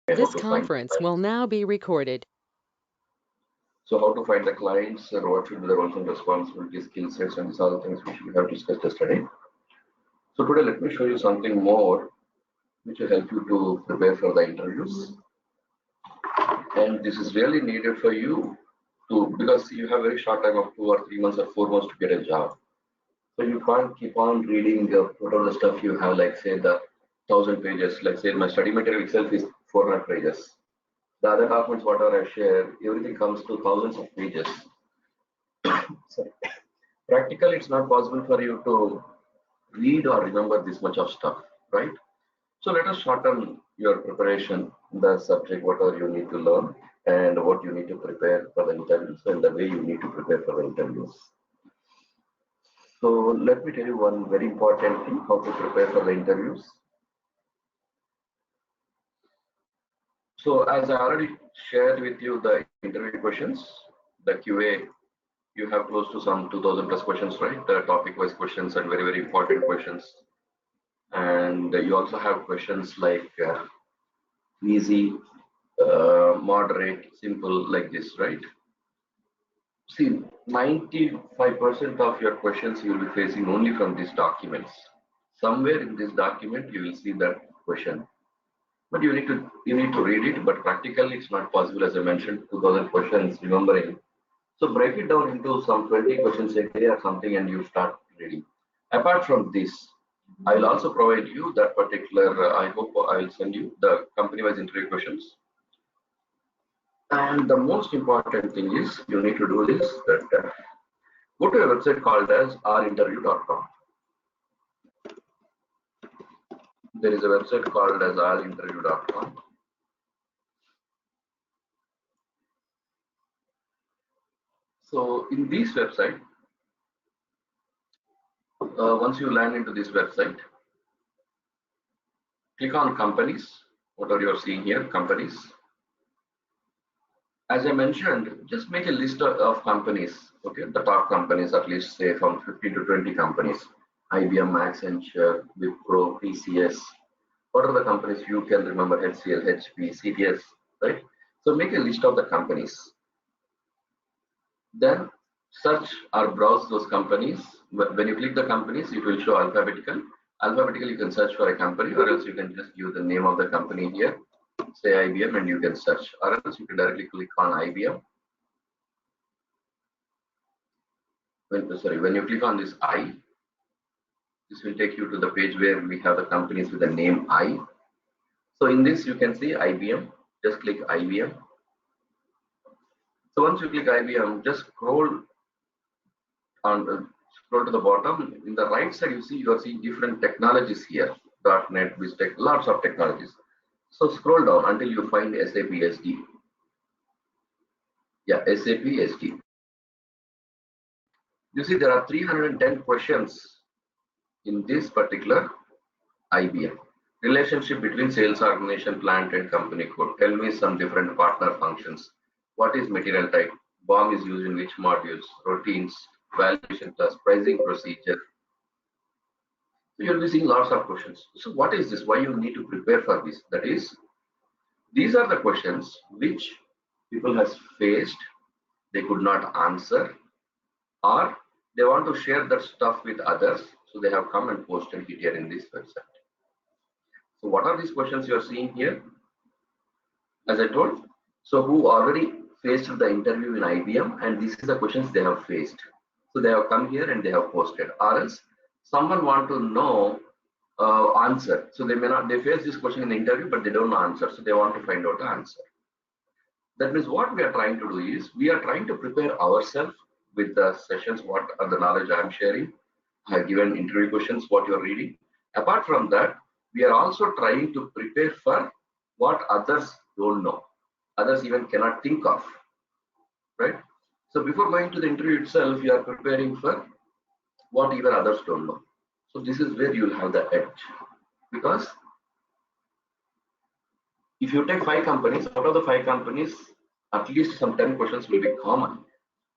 How This to find the conference will clients. now be recorded. So how to find the clients, and what should be the roles and responsibilities, skill sets, and these are the things which we have discussed yesterday. So today let me show you something more which will help you to prepare for the interviews. And this is really needed for you to, because you have very short time of 2 or 3 months or 4 months to get a job. So you can't keep on reading whatever the stuff you have, like say the 1,000 pages. Like say my study material itself is 400 pages. The other documents, whatever I share, everything comes to thousands of pages. Sorry. Practically, it's not possible for you to read or remember this much of stuff, right? So let us shorten your preparation, the subject, whatever you need to learn, and what you need to prepare for the interviews, and the way you need to prepare for the interviews. So let me tell you one very important thing: how to prepare for the interviews. So as I already shared with you the interview questions, the QA, you have close to some 2000 plus questions, right? The topic wise questions and very, very important questions. And you also have questions like easy, moderate, simple, like this, right? See, 95% of your questions you will be facing only from these documents. Somewhere in this document, you will see that question. But you need to read it, but practically it's not possible. As I mentioned, 2000 questions remembering. So break it down into some 20 questions a day or something, and you start reading. Apart from this, I will also provide you that particular. I hope I will send you the company-wise interview questions. And the most important thing is you need to do this. That go to a website called as rinterview.com. There is a website called as rinterview.com. So in this website, once you land into this website, click on companies. Whatever you are seeing here, companies. As I mentioned, just make a list of companies, okay, the top companies, at least say from 15 to 20 companies. IBM, Accenture, Wipro, TCS, what are the companies you can remember? HCL, HP, CTS, right? So make a list of the companies. Then search or browse those companies. When you click the companies, it will show alphabetical. Alphabetically, you can search for a company, or else you can just give the name of the company here, say IBM, and you can search, or else you can directly click on IBM. When you click on this I, this will take you to the page where we have the companies with the name I. So in this, you can see IBM. Just click IBM. So once you click IBM, just scroll to the bottom. In the right side, you are seeing different technologies here. .NET, BizTech, lots of technologies. So scroll down until you find SAP SD. Yeah, SAP SD. You see there are 310 questions in this particular IBM. Relationship between sales organization, plant, and company code. Tell me some different partner functions. What is material type? BOM is used in which modules? Routines, valuation class, pricing procedure. So you'll be seeing lots of questions. So what is this? Why you need to prepare for this? That is, these are the questions which people has faced, they could not answer, or they want to share that stuff with others. So they have come and posted it here in this website. So what are these questions you are seeing here? As I told, so who already faced the interview in IBM, and these are the questions they have faced. So they have come here and they have posted. Or else someone want to know answer. So they face this question in the interview, but they don't know answer. So they want to find out the answer. That means what we are trying to do is we are trying to prepare ourselves with the sessions, what are the knowledge I am sharing. I have given interview questions, what you are reading. Apart from that, we are also trying to prepare for what others don't know, others even cannot think of, right? So before going to the interview itself, you are preparing for what even others don't know. So this is where you will have the edge, because if you take 5 companies, out of the 5 companies, at least some 10 questions will be common.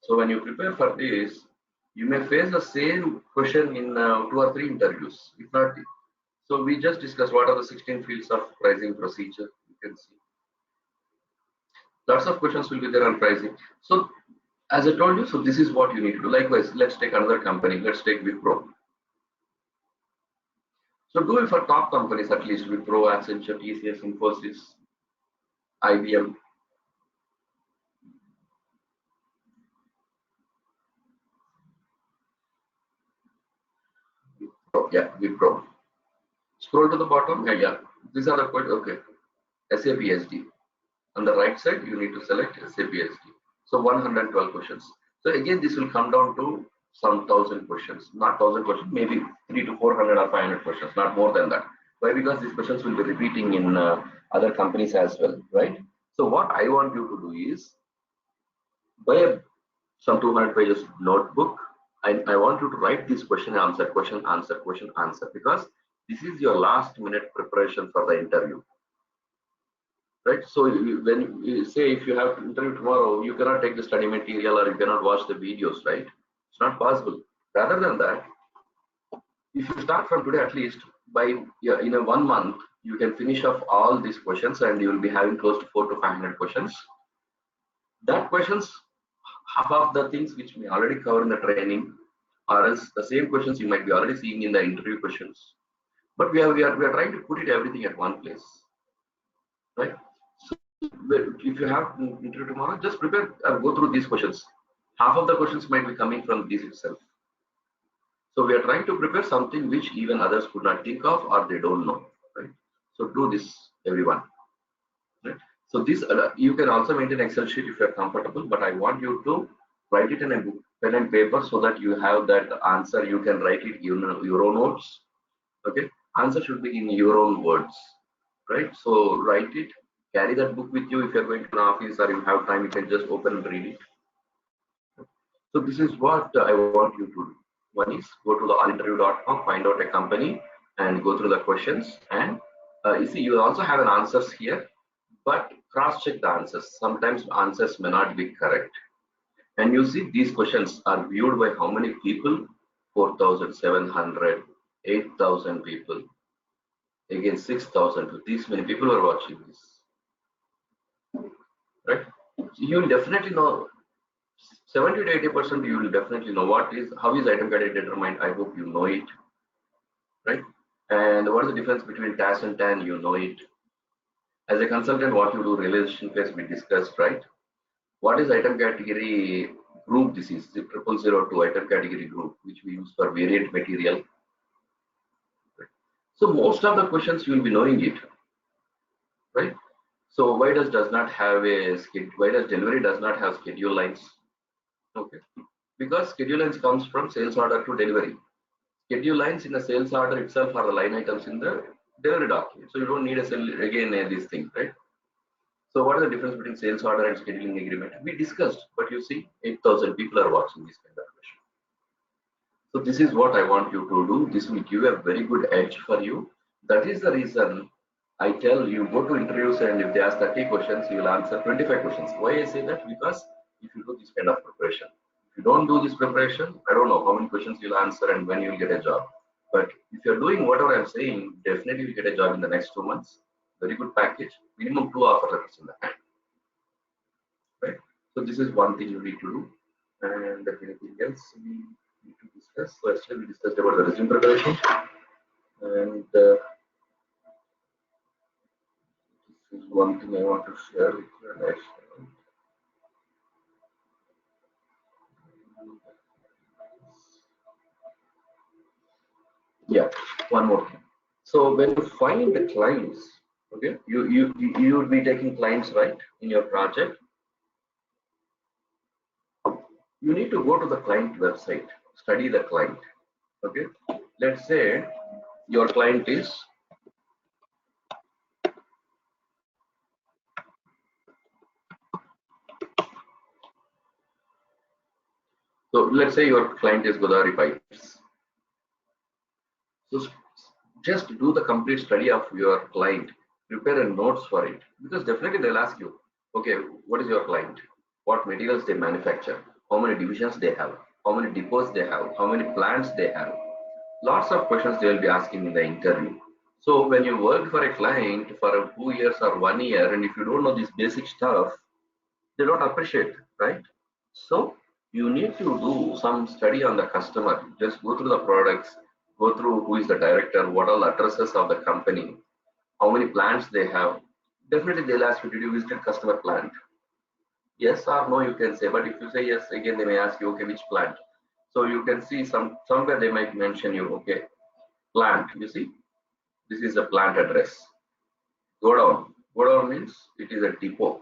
So when you prepare for this, you may face the same question in 2 or 3 interviews, if not. So we just discussed what are the 16 fields of pricing procedure. You can see. Lots of questions will be there on pricing. So as I told you, so this is what you need to do. Likewise, let's take another company. Let's take Wipro. So do it for top companies at least: Wipro, Accenture, TCS, Infosys, IBM. Oh, yeah, Wipro. Scroll to the bottom. Yeah, yeah. These are the questions. Okay. SAP SD. On the right side, you need to select SAP SD. So 112 questions. So again, this will come down to some thousand questions, not thousand questions, maybe 300 to 400 or 500 questions, not more than that. Why? Because these questions will be repeating in other companies as well, right? So what I want you to do is buy some 200 pages notebook. I want you to write this question, answer, question, answer, because this is your last minute preparation for the interview, right? So when you say if you have to interview tomorrow, you cannot take the study material or you cannot watch the videos, right? It's not possible. Rather than that, if you start from today, at least by, yeah, in a 1 month, you can finish off all these questions and you will be having close to 400 to 500 questions. That questions, half of the things which we already cover in the training, or else the same questions you might be already seeing in the interview questions. But we are trying to put it everything at one place, right? So if you have interview tomorrow, just prepare and go through these questions. Half of the questions might be coming from this itself. So we are trying to prepare something which even others could not think of or they don't know, right? So do this, everyone. Right? So this you can also maintain Excel sheet if you are comfortable, but I want you to write it in a book, pen and paper, so that you have that answer. You can write it in your own notes. Okay, answer should be in your own words, right? So write it, carry that book with you. If you're going to an office or you have time, you can just open and read it. So this is what I want you to do. One is go to the allinterview.com, find out a company and go through the questions. And you see, you also have an answers here, but cross-check the answers. Sometimes answers may not be correct. And you see, these questions are viewed by how many people? 4,700, 8,000 people. Again, 6,000. These many people are watching this, right? So you will definitely know 70 to 80%. You will definitely know how is item credit determined. I hope you know it, right? And what is the difference between TAS and TAN? You know it. As a consultant, what you do, realization phase we discussed, right? What is item category group? This is the 0002 item category group, which we use for variant material. So most of the questions you will be knowing it, right? So why does not have a schedule? Why does delivery does not have schedule lines? Okay, because schedule lines comes from sales order to delivery. Schedule lines in the sales order itself are the line items in the delivery document. So you don't need a sell again these things, right? So what is the difference between sales order and scheduling agreement? We discussed, but you see, 8,000 people are watching this kind of question. So this is what I want you to do. This will give a very good edge for you. That is the reason I tell you go to interviews and if they ask 30 questions, you will answer 25 questions. Why I say that? Because if you do this kind of preparation, if you don't do this preparation, I don't know how many questions you'll answer and when you'll get a job. But if you're doing whatever I'm saying, definitely you'll get a job in the next 2 months. Very good package, minimum 2 offer letters in the hand, right? So this is one thing you need to do. And anything else we need to discuss? So yesterday we discussed about the resume preparation, and this is one thing I want to share with you. Next, yeah, one more thing. So when you find the clients, okay, you will be taking clients, right, in your project. You need to go to the client website, study the client. Okay, let's say your client is, so let's say your client is Godavari Pipes. So just do the complete study of your client, prepare a notes for it, because definitely they'll ask you, okay, what is your client? What materials they manufacture? How many divisions they have? How many depots they have? How many plants they have? Lots of questions they will be asking in the interview. So when you work for a client for 2 years or 1 year, and if you don't know this basic stuff, They don't appreciate, right? So you need to do some study on the customer. Just go through the products, go through who is the director, what are the addresses of the company, how many plants they have. Definitely they'll ask you, did you visit customer plant? Yes or no, you can say. But if you say yes, again they may ask you, okay, which plant? So you can see somewhere they might mention you, okay, plant. You see, this is a plant address. Go down. Go down means it is a depot.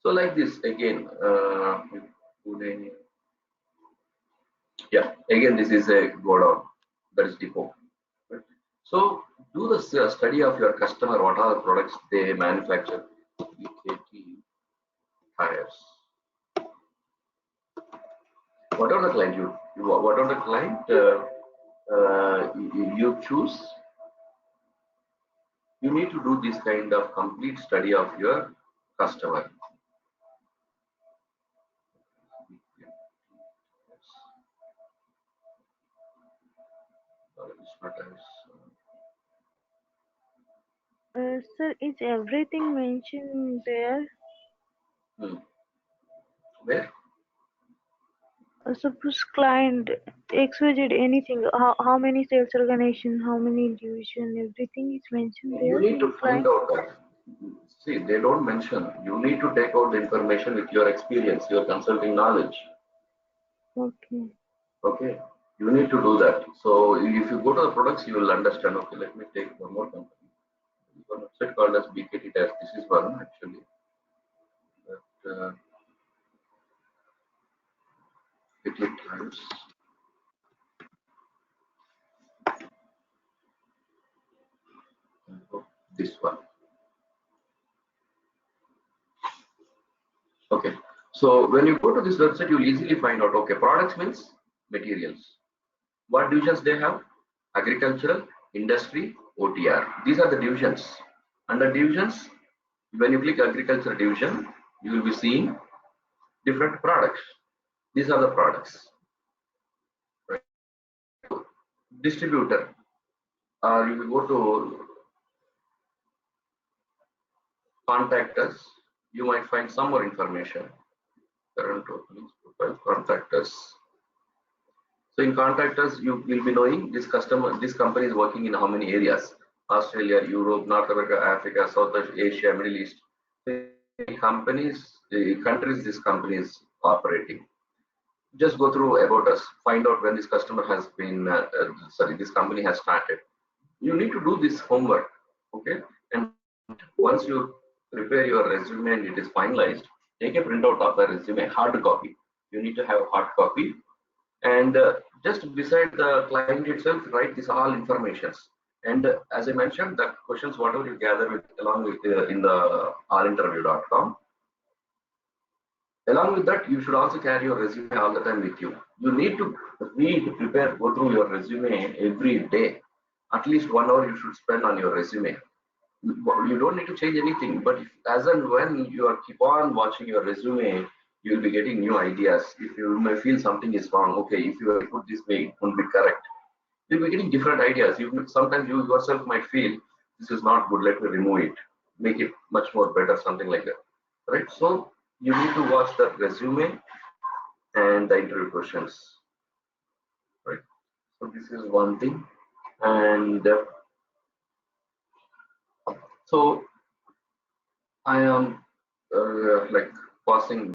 So like this again, yeah, again this is a go down. That is depot. Right? So do the study of your customer. What are the products they manufacture? BKT tires. What are the client what are the client you choose? You need to do this kind of complete study of your customer. Sir, is everything mentioned there? Hmm. Where? Suppose client XYZ anything, how many sales organization, how many division, everything is mentioned You there need to in find client. out that. See, they don't mention. You need to take out the information with your experience, your consulting knowledge. Okay. Okay, you need to do that. So if you go to the products, you will understand. Okay, let me take one more company. One website called as BKT Test. This is one actually. But, BKT Times. This one. Okay. So when you go to this website, you'll easily find out. Okay, products means materials. What divisions they have? Agricultural, industry, OTR. These are the divisions. Under divisions, when you click agriculture division, you will be seeing different products. These are the products. Right? Distributor. You will go to contact us. You might find some more information. Current openings profile, contact us. So in contact us, you will be knowing this customer, this company is working in how many areas: Australia, Europe, North America, Africa, South Asia, Middle East. Companies, the countries this company is operating. Just go through about us, find out when this customer has been, sorry, this company has started. You need to do this homework, okay? And once you prepare your resume and it is finalized, take a printout of the resume, hard copy. You need to have hard copy, and just beside the client itself, write this all informations. And as I mentioned, the questions whatever you gather with along with in the allinterview.com. Along with that, you should also carry your resume all the time with you. You need to read, prepare, go through your resume every day. At least 1 hour you should spend on your resume. You don't need to change anything, but if, as and when you are keep on watching your resume, you'll be getting new ideas. If you may feel something is wrong, okay, if you have put this way, it won't be correct. You'll be getting different ideas. You sometimes you yourself might feel this is not good. Let me remove it, make it much more better, something like that, right? So you need to watch the resume and the interview questions, right? So this is one thing, and so I am like pausing